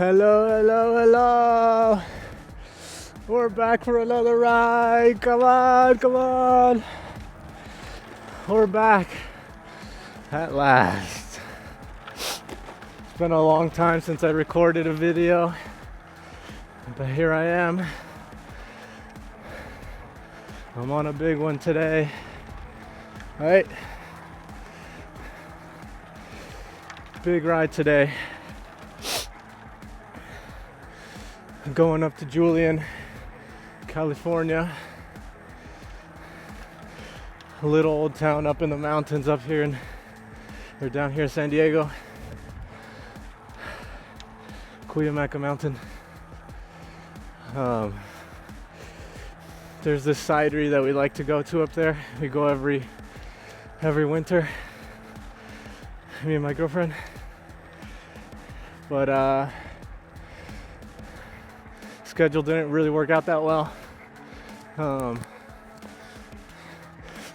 Hello, hello, hello. We're back for another ride. Come on, come on. We're back at last. It's been a long time since I recorded a video, but here I am. I'm on a big one today. Right? Big ride today. Going up to Julian, California. A little old town up in the mountains up here or down here in San Diego. Cuyamaca Mountain. There's this cidery that we like to go to up there. We go every winter, me and my girlfriend. But schedule didn't really work out that well.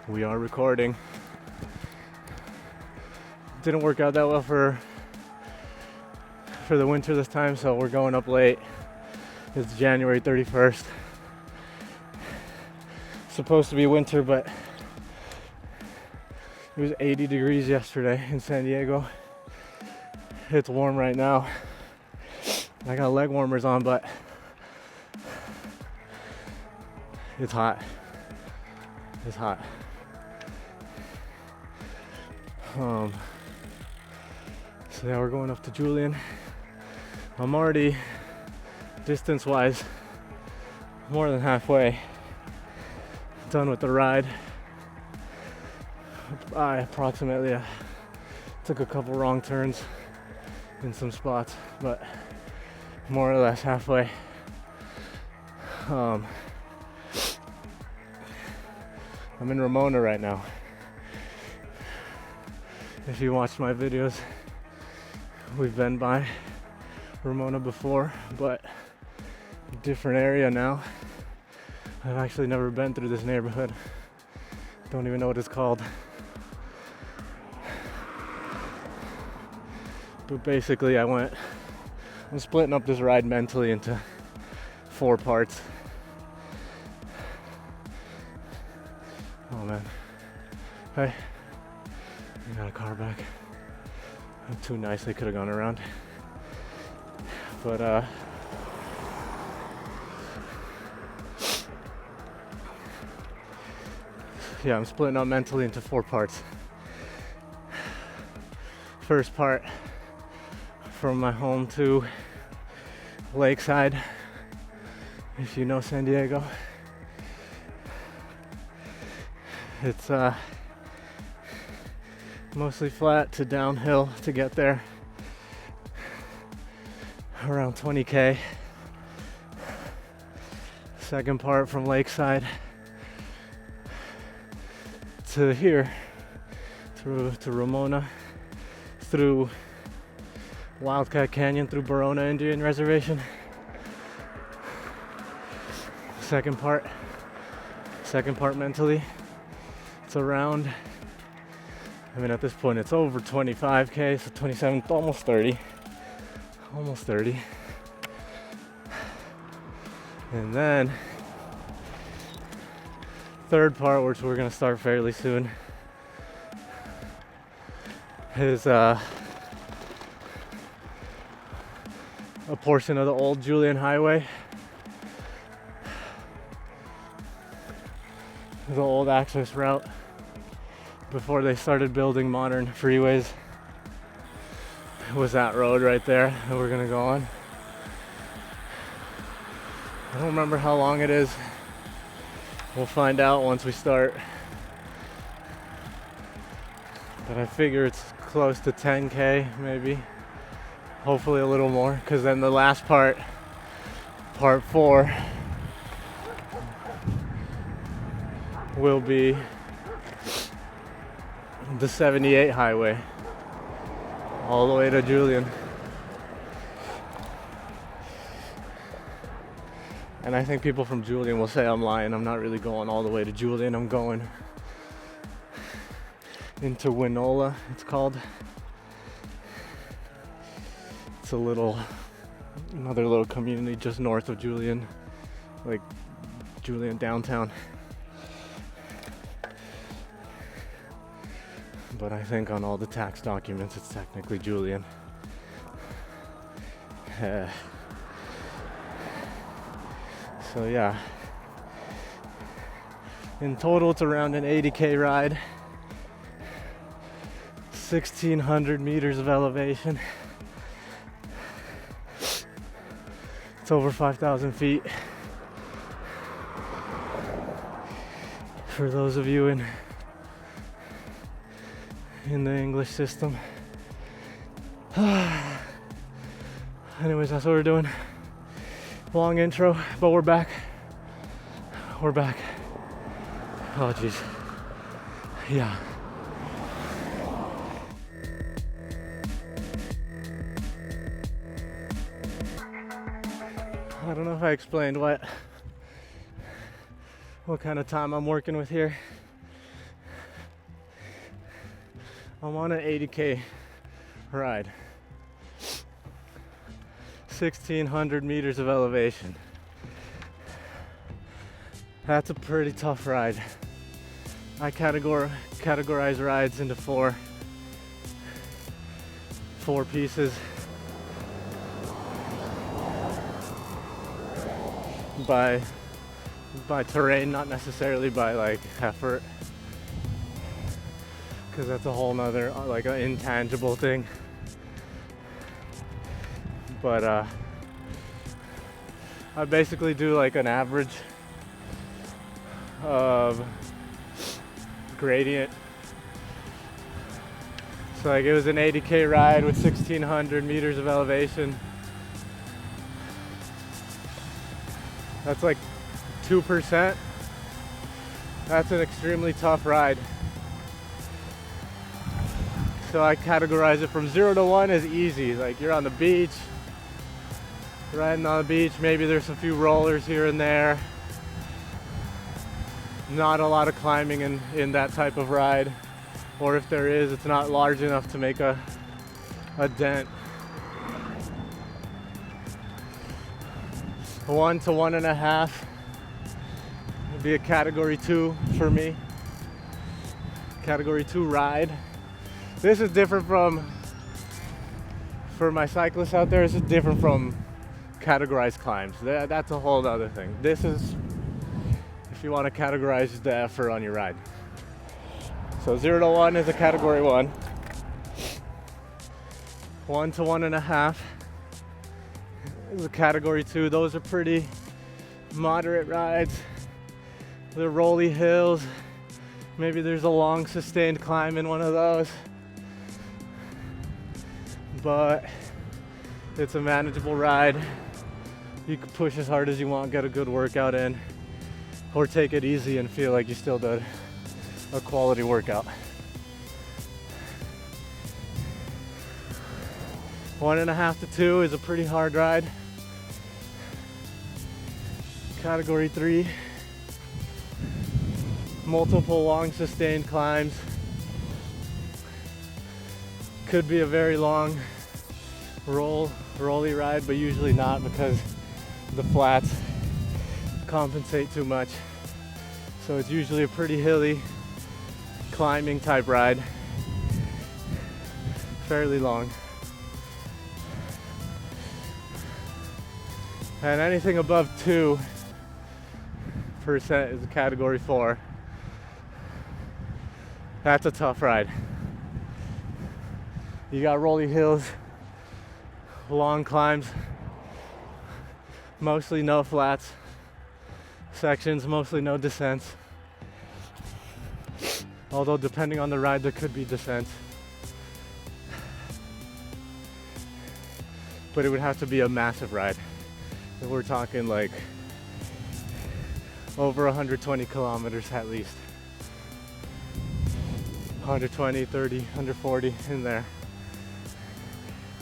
We are recording. Didn't work out that well for the winter this time, so we're going up late. It's January 31st. Supposed to be winter, but it was 80 degrees yesterday in San Diego. It's warm right now. I got leg warmers on, but it's hot. It's hot. So yeah, we're going up to Julian. I'm already, distance-wise, more than halfway done with the ride. I approximately took a couple wrong turns in some spots, but more or less halfway. I'm in Ramona right now. If you watched my videos, we've been by Ramona before, but different area now. I've actually never been through this neighborhood. Don't even know what it's called. But basically I'm splitting up this ride mentally into 4 parts. Oh man. Hey, we got a car back. Too nice, they could have gone around. But yeah, I'm splitting up mentally into 4 parts. First part, from my home to Lakeside, if you know San Diego. It's mostly flat to downhill to get there. Around 20K. Second part from Lakeside to here, to Ramona, through Wildcat Canyon, through Barona Indian Reservation. Second part mentally, it's around, I mean at this point it's over 25K, so 27, almost 30. And then third part, which we're gonna start fairly soon, is a portion of the old Julian Highway, the old access route before they started building modern freeways. It was that road right there that we're gonna go on. I don't remember how long it is. We'll find out once we start. But I figure it's close to 10K maybe. Hopefully a little more, because then the last part 4, will be the 78 highway all the way to Julian. And I think people from Julian will say I'm lying. I'm not really going all the way to Julian. I'm going into Winola, it's called. It's a little another little community just north of Julian, like Julian downtown. But I think on all the tax documents it's technically Julian. So yeah, in total it's around an 80k ride, 1,600 meters of elevation. It's over 5,000 feet. For those of you in the English system. Anyways, that's what we're doing. Long intro, but we're back. We're back. Oh jeez. Yeah. I don't know if I explained what kind of time I'm working with here. I'm on an 80k ride, 1,600 meters of elevation. That's a pretty tough ride. I categorize rides into four pieces. By terrain, not necessarily by like effort, because that's a whole nother like an intangible thing. But I basically do like an average of gradient. So like it was an 80k ride with 1,600 meters of elevation. That's like 2%. That's an extremely tough ride. So I categorize it from 0 to 1 as easy. Like you're on the beach, riding on the beach, maybe there's a few rollers here and there. Not a lot of climbing in that type of ride. Or if there is, it's not large enough to make a dent. 1 to 1.5 would be a category 2 for me. Category 2 ride. This is different for my cyclists out there, this is different from categorized climbs. That's a whole other thing. This is if you want to categorize the effort on your ride. So 0 to 1 is a category 1. 1 to 1.5 is a category 2. Those are pretty moderate rides. They're rolly hills. Maybe there's a long sustained climb in one of those. But it's a manageable ride. You can push as hard as you want, get a good workout in, or take it easy and feel like you still did a quality workout. 1.5 to 2 is a pretty hard ride. Category 3, multiple long sustained climbs. Could be a very long rolly ride, but usually not because the flats compensate too much. So it's usually a pretty hilly climbing type ride, fairly long. And anything above 2% is a category 4. That's a tough ride. You got rolly hills, long climbs, mostly no flats, sections, mostly no descents. Although depending on the ride, there could be descents. But it would have to be a massive ride. If we're talking like over 120 kilometers at least. 120, 30, 140 in there.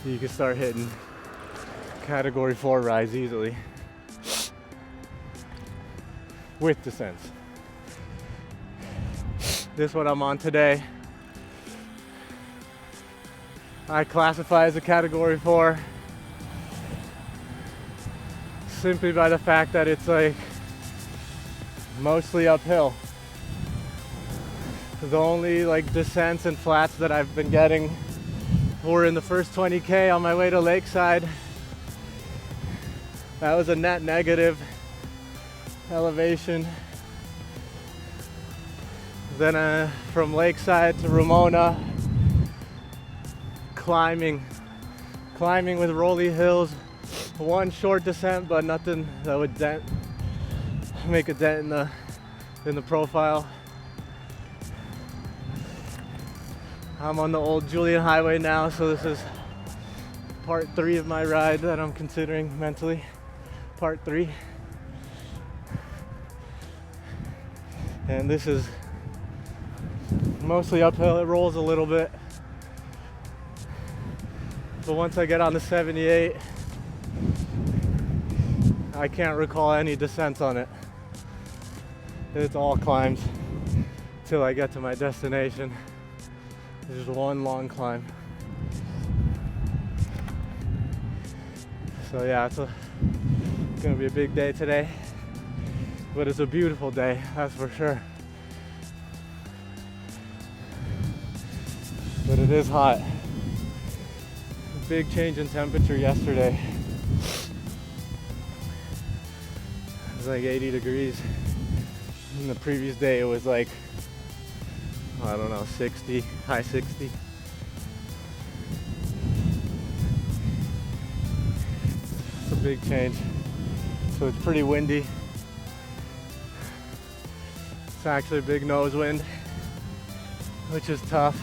You can start hitting category 4 rides easily with descents. This is what I'm on today. I classify as a category 4. simply by the fact that it's like mostly uphill. The only like descents and flats that I've been getting were in the first 20K on my way to Lakeside. That was a net negative elevation. Then from Lakeside to Ramona, climbing with rolly hills. One short descent, but nothing that would make a dent in the profile. I'm on the old Julian highway now, so this is part 3 of my ride that I'm considering mentally. Part 3. And this is mostly uphill. It rolls a little bit. But once I get on the 78, I can't recall any descents on it. It's all climbs till I get to my destination. There's one long climb. So yeah, it's gonna be a big day today, but it's a beautiful day, that's for sure. But it is hot. Big change in temperature yesterday. It was like 80 degrees. And the previous day it was like, I don't know, 60, high 60. It's a big change. So it's pretty windy. It's actually a big nose wind, which is tough,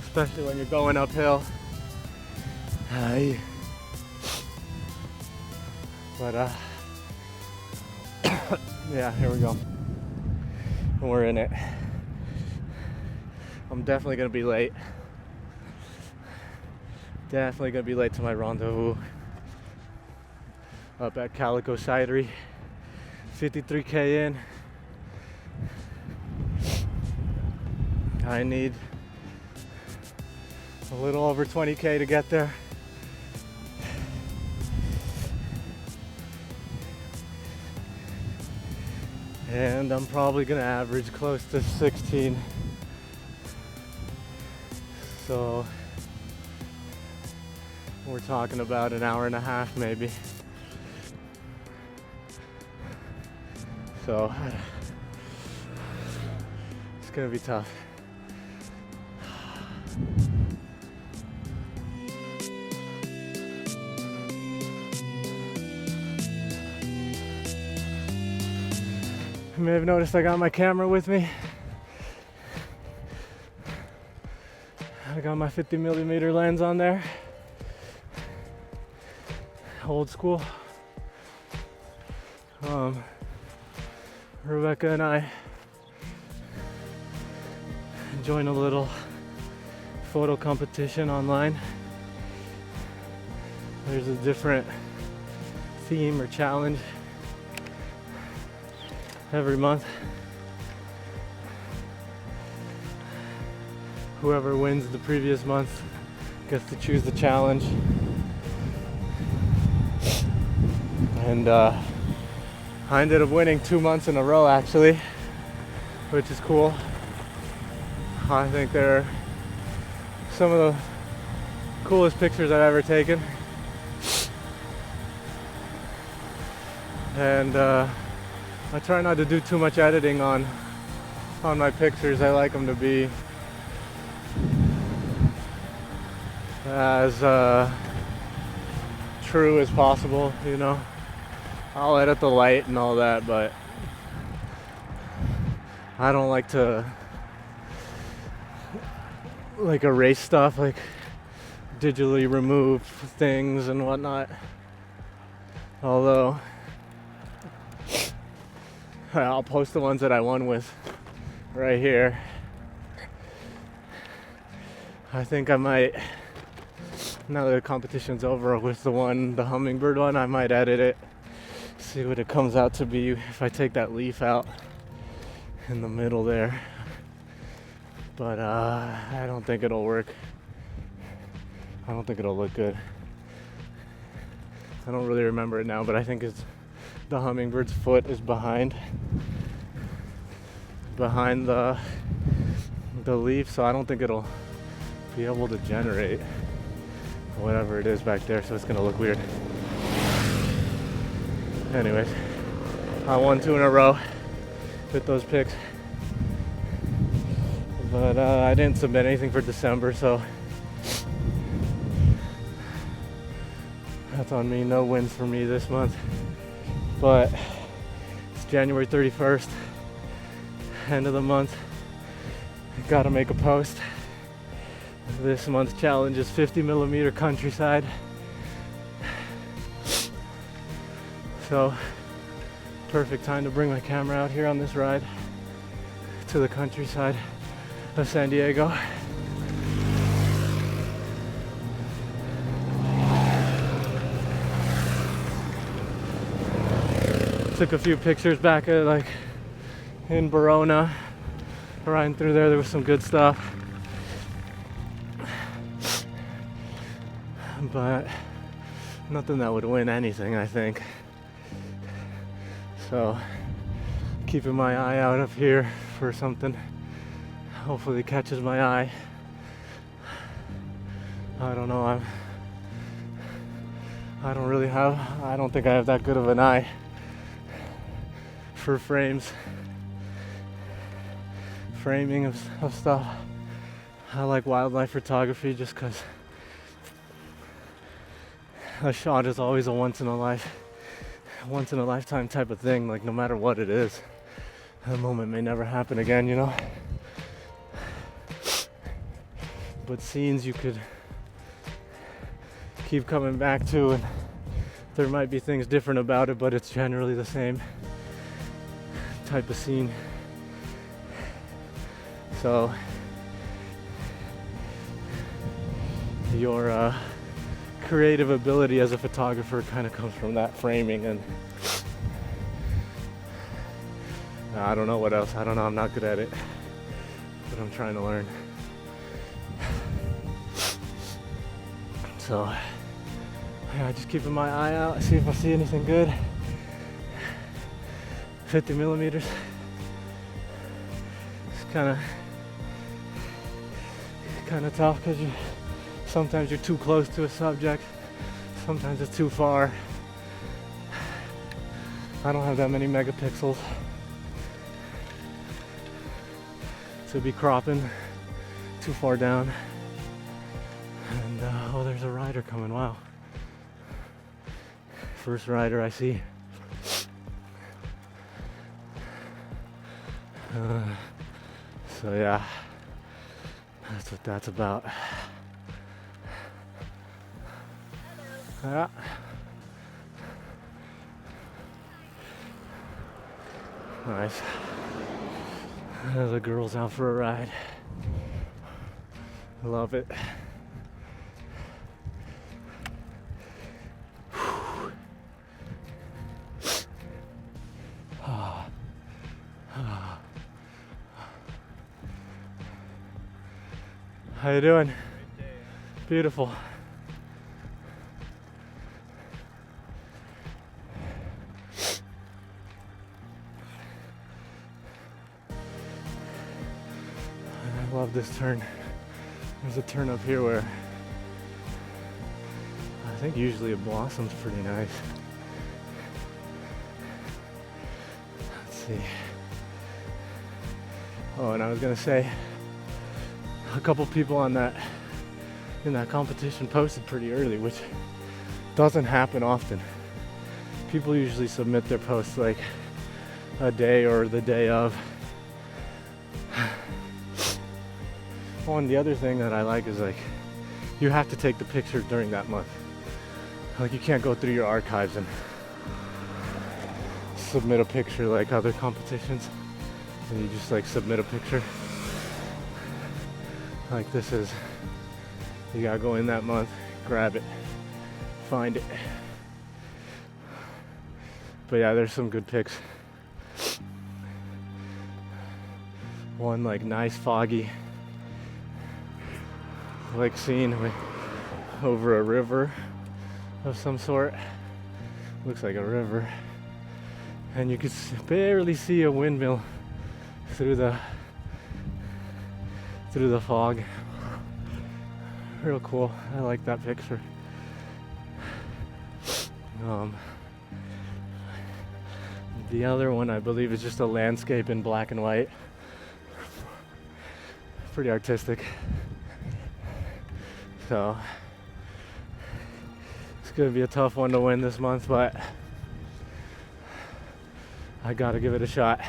especially when you're going uphill. But yeah, here we go. And we're in it. I'm definitely gonna be late. Definitely gonna be late to my rendezvous up at Calico Cidery. 53K in. I need a little over 20K to get there. And I'm probably gonna average close to 16. So we're talking about an hour and a half maybe. So it's gonna be tough. You may have noticed I got my camera with me. I got my 50mm lens on there. Old school. Rebecca and I joined a little photo competition online. There's a different theme or challenge every month. Whoever wins the previous month gets to choose the challenge. And I ended up winning 2 months in a row actually, which is cool. I think they're some of the coolest pictures I've ever taken. And I try not to do too much editing on my pictures. I like them to be as true as possible, you know. I'll edit the light and all that, but I don't like to erase stuff, like digitally remove things and whatnot. Although I'll post the ones that I won with right here. I think I might, now that the competition's over, with the hummingbird one, I might edit it, see what it comes out to be if I take that leaf out in the middle there. But I don't think it'll work. I don't think it'll look good. I don't really remember it now, but I think it's the hummingbird's foot is behind the leaf, so I don't think it'll be able to generate whatever it is back there, so it's gonna look weird. Anyways, I won 2 in a row with those picks, but I didn't submit anything for December, so that's on me. No wins for me this month, but it's January 31st, end of the month. Gotta make a post. This month's challenge is 50mm countryside. So, perfect time to bring my camera out here on this ride to the countryside of San Diego. Took a few pictures back at like in Verona. Riding through there was some good stuff. But nothing that would win anything, I think. So keeping my eye out up here for something. Hopefully it catches my eye. I don't know. I don't think I have that good of an eye for framing of stuff. I like wildlife photography just because a shot is always a once in a lifetime type of thing. Like, no matter what it is, that moment may never happen again, you know. But scenes you could keep coming back to, and there might be things different about it, but it's generally the same type of scene. So your creative ability as a photographer kind of comes from that framing, and I don't know what else. I don't know. I'm not good at it, but I'm trying to learn. So yeah, just keeping my eye out, see if I see anything good. 50mm. It's kind of tough because sometimes you're too close to a subject, sometimes it's too far. I don't have that many megapixels to be cropping too far down. And oh, there's a rider coming. Wow, first rider I see. So yeah, that's what that's about. Yeah. Nice. The girls out for a ride. Love it. How you doing? Great day, huh? Beautiful. I love this turn. There's a turn up here where I think usually it blossoms pretty nice. Let's see. Oh, and I was gonna say, a couple people in that competition posted pretty early, which doesn't happen often. People usually submit their posts like a day or the day of. Oh, and the other thing that I like is, like, you have to take the picture during that month. Like, you can't go through your archives and submit a picture like other competitions, and you just like submit a picture. Like, this is, you gotta go in that month, grab it, find it. But yeah, there's some good pics. One like nice foggy like scene over a river of some sort. Looks like a river. And you can barely see a windmill through the fog. Real cool. I like that picture. The other one, I believe, is just a landscape in black and white. Pretty artistic. So it's gonna be a tough one to win this month, but I gotta give it a shot.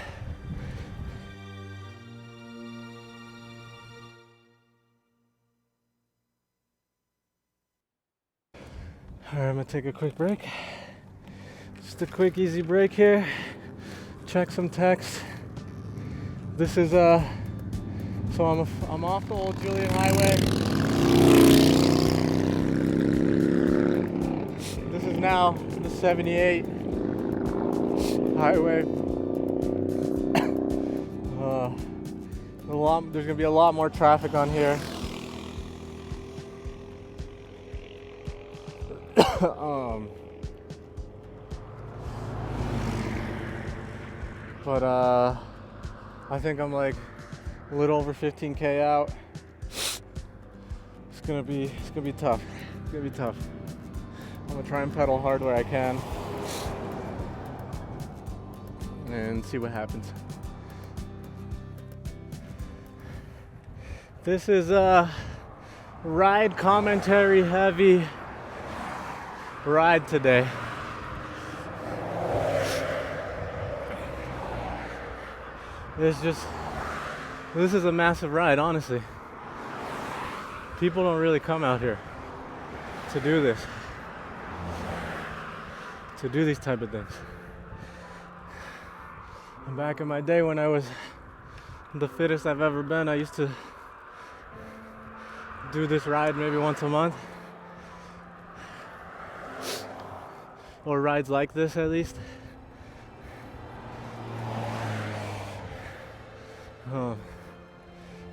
Alright, I'm gonna take a quick break. Just a quick, easy break here. Check some text. This is so I'm off the old Julian highway. This is now the 78 highway. There's gonna be a lot more traffic on here. But I think I'm like a little over 15K out. It's gonna be tough. It's gonna be tough. I'm gonna try and pedal hard where I can and see what happens. This is a ride commentary heavy ride today. This is a massive ride, honestly. People don't really come out here to do this, to do these type of things. And back in my day when I was the fittest I've ever been, I used to do this ride maybe once a month. Or rides like this at least.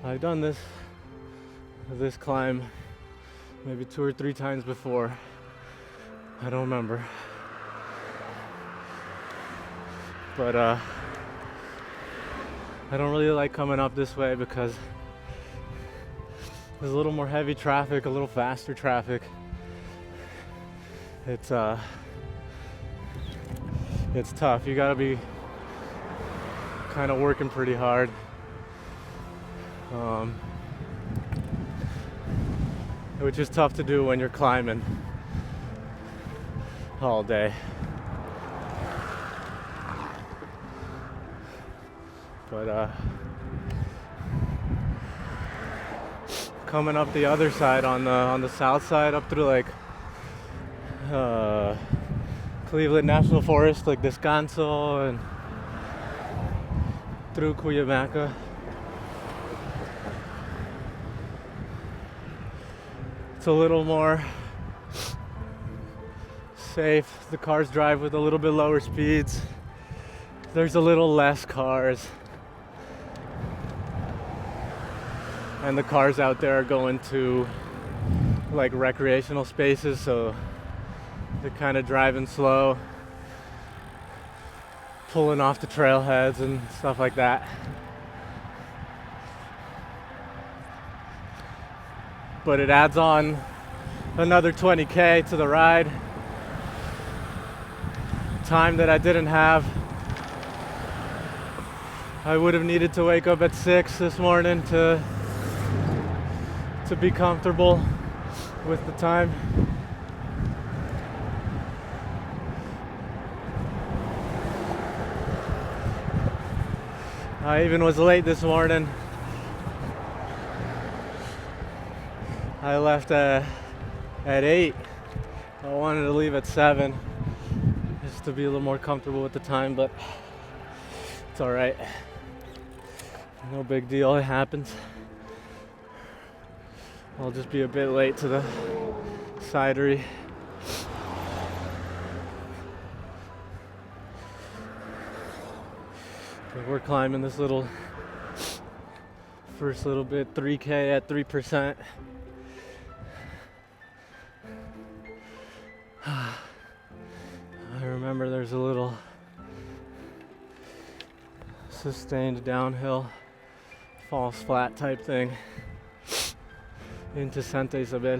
I've done this climb maybe 2 or 3 times before. I don't remember. But I don't really like coming up this way because there's a little more heavy traffic, a little faster traffic. It's tough. You gotta be kind of working pretty hard. Which is tough to do when you're climbing all day. But coming up the other side on the south side up through like Cleveland National Forest, like Descanso and through Cuyamaca. It's a little more safe. The cars drive with a little bit lower speeds. There's a little less cars. And the cars out there are going to like recreational spaces, so they're kind of driving slow, pulling off the trailheads and stuff like that. But it adds on another 20K to the ride. Time that I didn't have. I would have needed to wake up at 6 this morning to be comfortable with the time. I even was late this morning. I left at 8. I wanted to leave at 7 just to be a little more comfortable with the time, but it's all right. No big deal, it happens. I'll just be a bit late to the cidery. But we're climbing this first little bit, 3K at 3%. I remember there's a little sustained downhill, false flat type thing into Santa Isabel.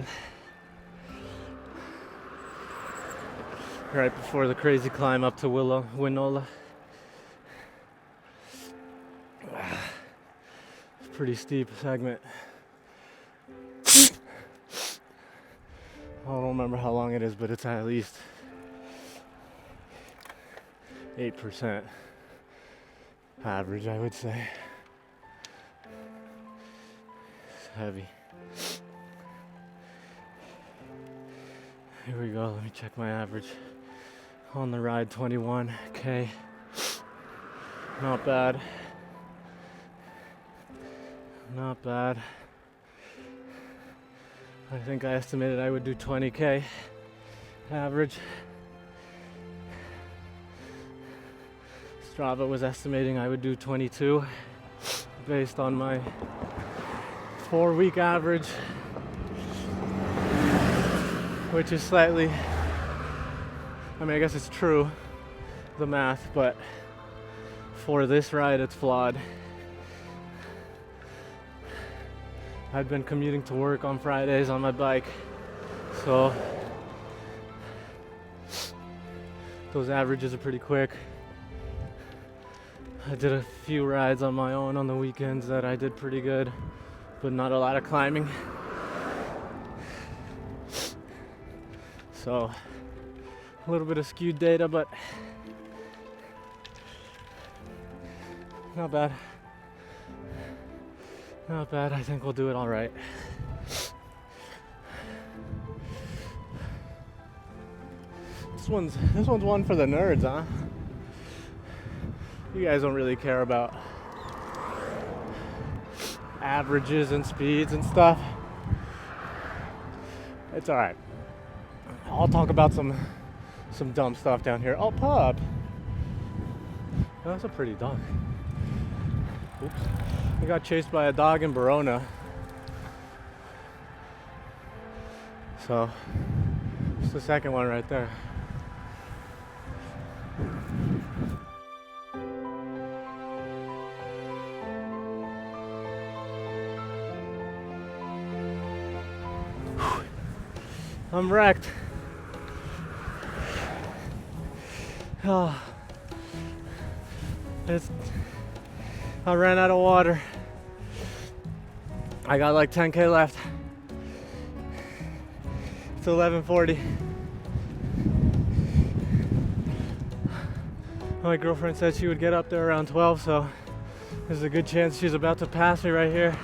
Right before the crazy climb up to Winola. Pretty steep segment. I don't remember how long it is, but it's at least 8% average, I would say. It's heavy. Here we go, let me check my average. On the ride, 21K. Not bad. Not bad. I think I estimated I would do 20K average. Strava was estimating I would do 22 based on my 4-week average, which is slightly, I mean, I guess it's true, the math, but for this ride it's flawed. I've been commuting to work on Fridays on my bike, so those averages are pretty quick. I did a few rides on my own on the weekends that I did pretty good, but not a lot of climbing. So a little bit of skewed data, but not bad. Not bad. I think we'll do it all right. This one's one for the nerds, huh? You guys don't really care about averages and speeds and stuff. It's all right. I'll talk about some dumb stuff down here. Oh, pup. That's a pretty dog. Oops. I got chased by a dog in Verona. So, it's the second one right there. I'm wrecked. Oh, I ran out of water. I got like 10K left. It's 11:40. My girlfriend said she would get up there around 12, so there's a good chance she's about to pass me right here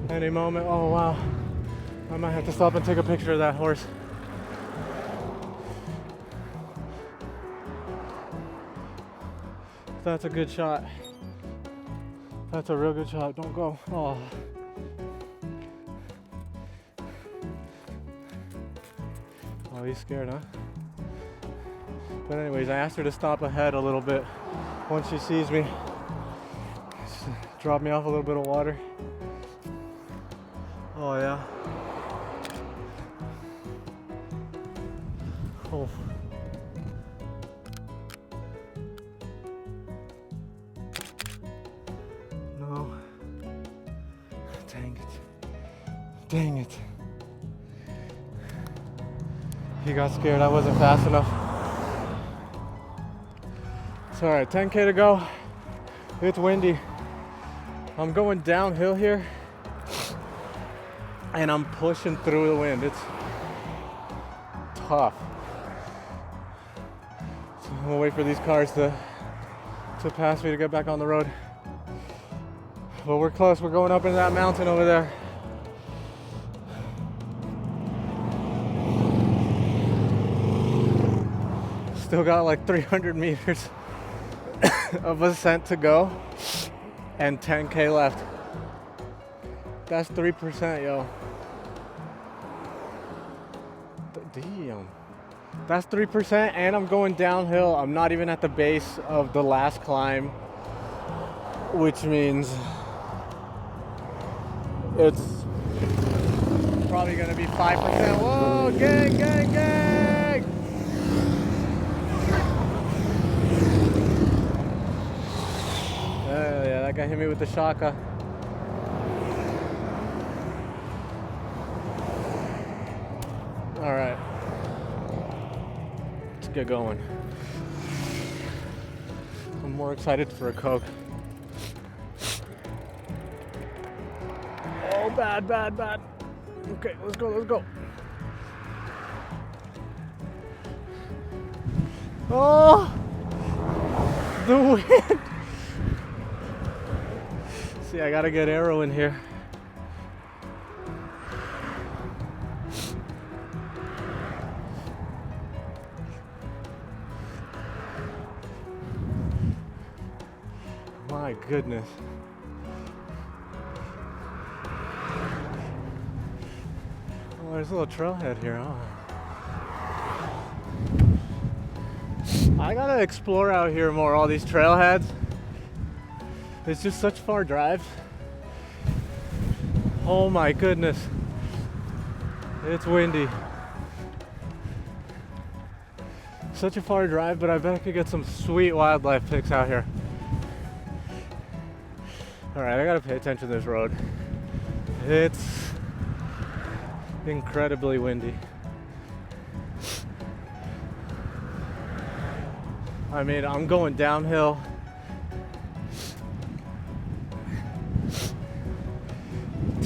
any moment. Oh wow, I might have to stop and take a picture of that horse. That's a good shot. That's a real good shot. Don't go. Oh. Oh, he's scared, huh? But anyways, I asked her to stop ahead a little bit once she sees me. Just drop me off a little bit of water. Oh yeah. Oh. No. Dang it. Dang it. He got scared I wasn't fast enough. It's alright, 10K to go. It's windy. I'm going downhill here and I'm pushing through the wind. It's tough. So I'm gonna wait for these cars to pass me to get back on the road. But we're close. We're going up into that mountain over there. Still got like 300 meters of ascent to go and 10K left. That's 3%, yo. Damn. That's 3% and I'm going downhill. I'm not even at the base of the last climb, which means it's probably gonna be 5%. Whoa, gang, gang, gang! Shaka, hit me with the shaka. All right, let's get going. I'm more excited for a Coke. Oh, bad, bad, bad. Okay, let's go, let's go. Oh, the wind. See, I gotta get arrow in here. My goodness. Oh, there's a little trailhead here, huh? I gotta explore out here more, all these trailheads. It's just such far drives. Oh my goodness. It's windy. Such a far drive, but I bet I could get some sweet wildlife pics out here. Alright, I gotta pay attention to this road. It's incredibly windy. I mean, I'm going downhill. –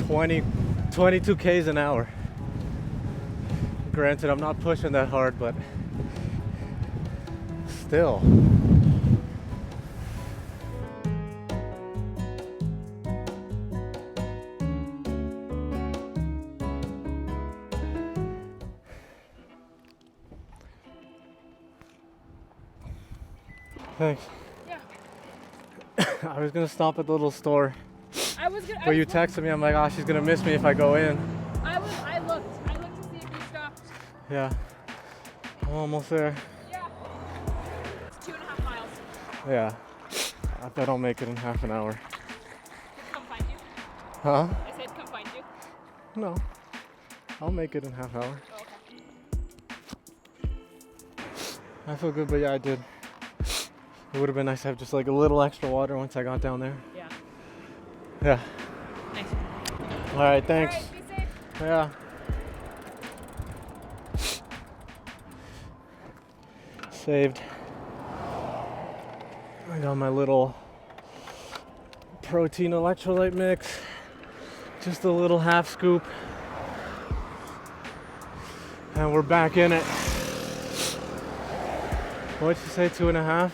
22 Ks an hour. Granted, I'm not pushing that hard, but still. Thanks. Yeah. I was gonna stop at the little store. But you texted me, I'm like, oh, she's gonna miss me if I go in. I looked to see if you stopped. Yeah. I'm almost there. Yeah. It's 2.5 miles. Yeah. I bet I'll make it in half an hour. Did come find you? Huh? I said come find you. No. I'll make it in half hour. Oh, okay. I feel good, but yeah, I did. It would have been nice to have just like a little extra water once I got down there. Yeah. Yeah. Nice. All right, thanks. All right, be safe. Yeah. Saved. I got my little protein electrolyte mix. Just a little half scoop. And we're back in it. What'd you say, 2.5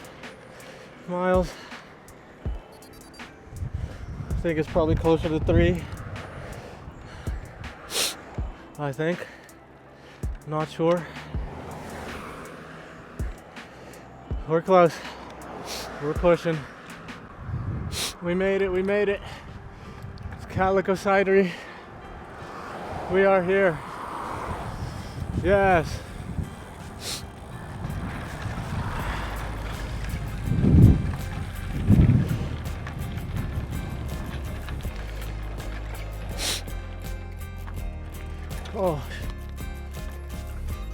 miles? I think it's probably closer to 3. I think. Not sure. We're close. We're pushing. We made it, we made it. It's Calico Cidery. We are here. Yes. Oh,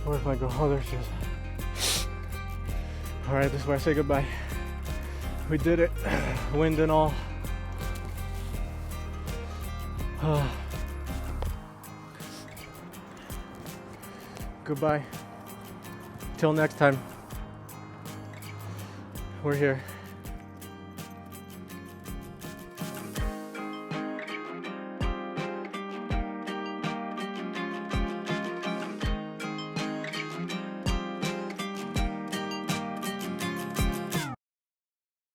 where's my girl? Oh, there she is. All right, this is where I say goodbye. We did it, wind and all. Goodbye. Till next time. We're here.